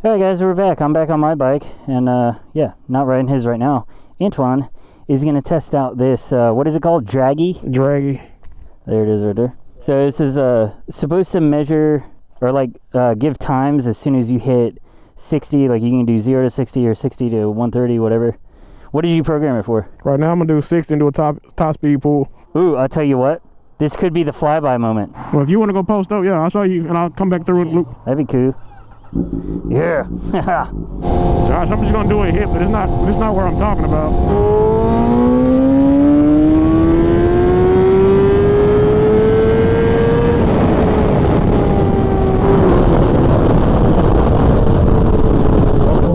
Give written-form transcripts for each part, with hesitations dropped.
Alright guys, we're back. I'm back on my bike, and yeah, not riding his right now. Antowan is going to test out this, what is it called? Draggy? Draggy. There it is right there. So this is supposed to measure, or like give times as soon as you hit 60, like you can do 0 to 60 or 60 to 130, whatever. What did you program it for? Right now I'm going to do 60 and do a top speed pull. Ooh, I'll tell you what. This could be the flyby moment. Well, if you want to go post up, yeah, I'll show you, and I'll come back through and loop. That'd be cool. Yeah. Josh, I'm just gonna do a hit, but it's not where I'm talking about.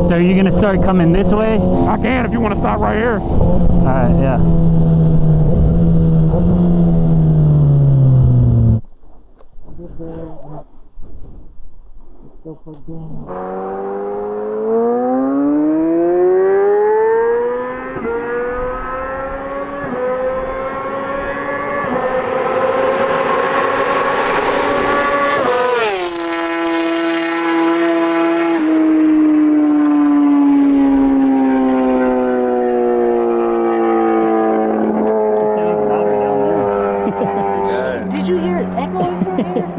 So are you gonna start coming this way? I can if you want to stop right here. Alright, yeah. Still plugged in. Did you hear it echoing from here?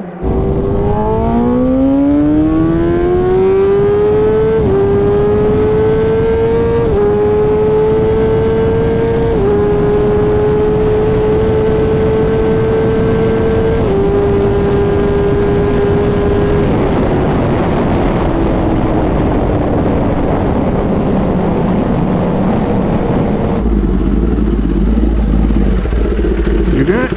You good?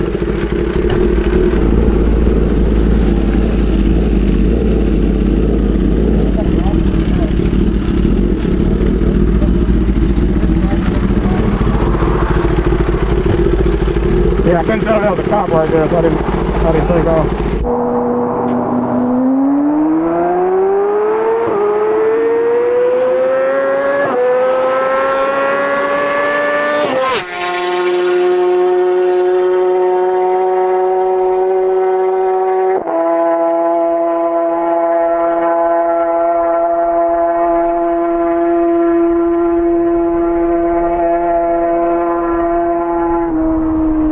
Yeah, I couldn't tell that was a cop right there, so I didn't take off.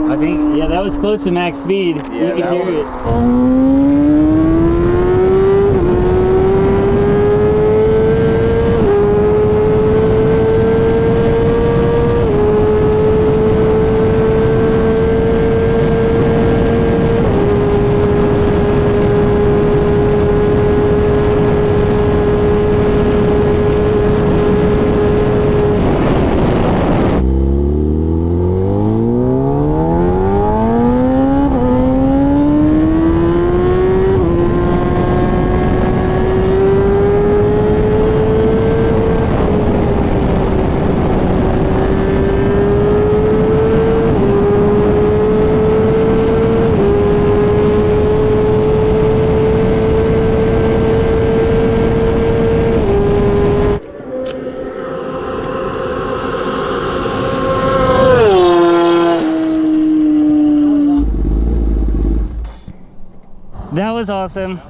I think, yeah, that was close to max speed. Yeah, you can hear it. That was awesome.